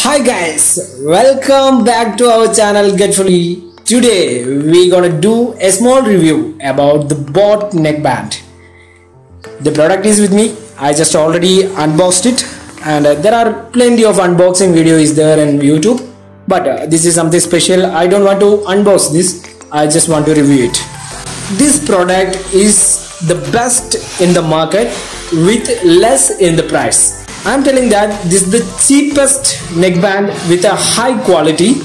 Hi guys, welcome back to our channel Getfully. Today we gonna do a small review about the boAt neckband. The product is with me. I just already unboxed it, and there are plenty of unboxing videos there in YouTube, but this is something special. I don't want to unbox this, I just want to review it. This product is the best in the market with less in the price. I'm telling that this is the cheapest neckband with a high quality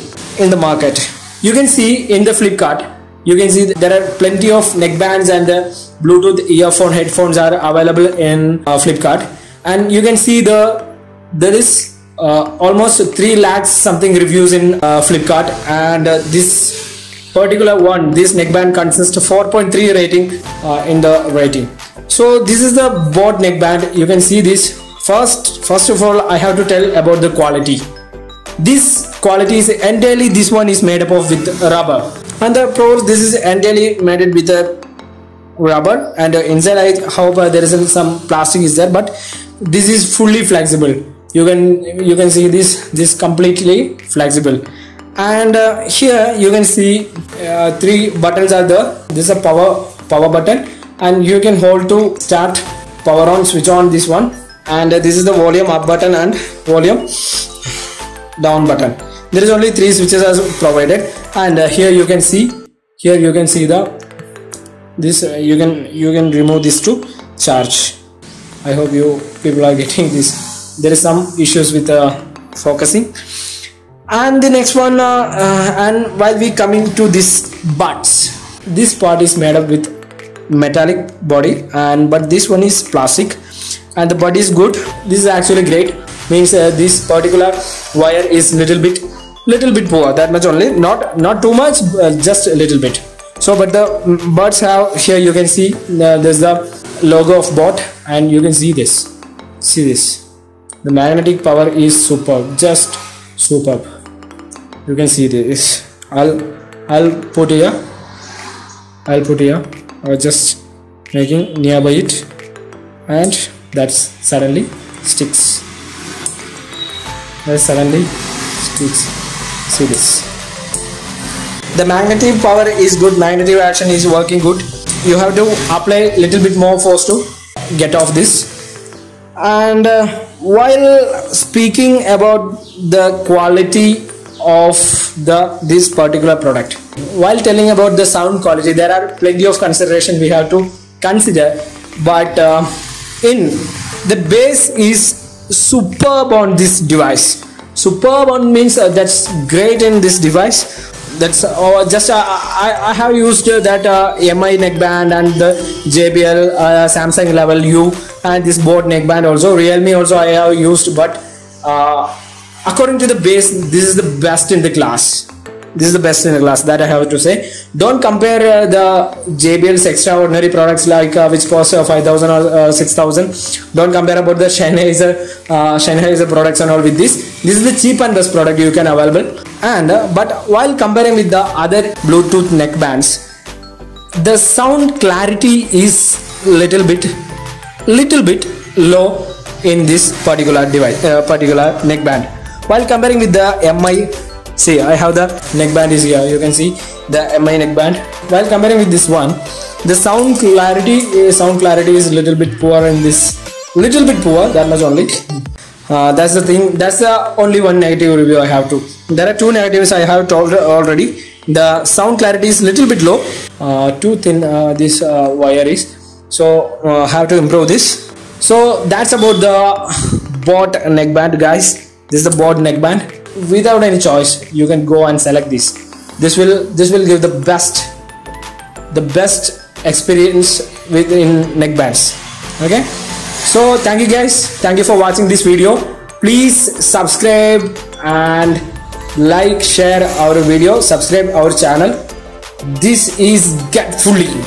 in the market. You can see in the Flipkart, you can see there are plenty of neckbands and Bluetooth earphone headphones are available in Flipkart, and you can see there is almost 3 lakhs something reviews in Flipkart, and this particular one, this neckband consists of 4.3 rating in the rating. So this is the boAt neckband. You can see this. First of all, I have to tell about the quality. This quality is entirely, this one is made up of with rubber, and the pros, this is entirely made with a rubber, and inside I hope there is some plastic is there, but this is fully flexible. You can see this completely flexible, and here you can see 3 buttons are there. This is a power button, and you can hold to start, power on, switch on this one. And this is the volume up button and volume down button. There is only 3 switches as provided, and here you can see this you can remove this to charge. I hope you people are getting this. There is some issues with focusing. And the next one, and while we coming to this buds, this part is made up with metallic body, but this one is plastic, and the body is good. This is actually great. Means this particular wire is little bit poor, that much only, not too much, just a little bit. So but the buds have, here you can see there's the logo of boAt, and you can see this. The magnetic power is superb, just superb. You can see this. I'll put here, or just making nearby it, and that's suddenly sticks. See this. The magnetic power is good, magnetic action is working good. You have to apply little bit more force to get off this. And while speaking about the quality of this particular product, while telling about the sound quality, there are plenty of consideration we have to consider, but in the bass is superb on this device. Superb on means that's great in this device. That's just I have used that MI neckband and the JBL Samsung Level U, and this boAt neckband also. Realme also I have used, but according to the bass, this is the best in the class. This is the best in the class, that I have to say. Don't compare the JBL's extraordinary products like which cost 5,000 or 6,000. Don't compare about the Sennheiser products and all with this. This is the cheap and best product you can available. And but while comparing with the other Bluetooth neckbands, the sound clarity is little bit low in this particular device, particular neckband. While comparing with the MI, see, I have the neckband is here. You can see the MI neckband. While comparing with this one, the sound clarity is little bit poor in this. Little bit poor, that much only. That's the thing. That's the only one negative review I have to. There are 2 negatives I have told already. The sound clarity is little bit low. Too thin this wire is. So have to improve this. So that's about the boAt neckband, guys. This is the boAt neckband. Without any choice, you can go and select this. This will give the best experience within neckbands. Okay, so thank you guys, thank you for watching this video. Please subscribe and like, share our video, subscribe our channel. This is Getfully.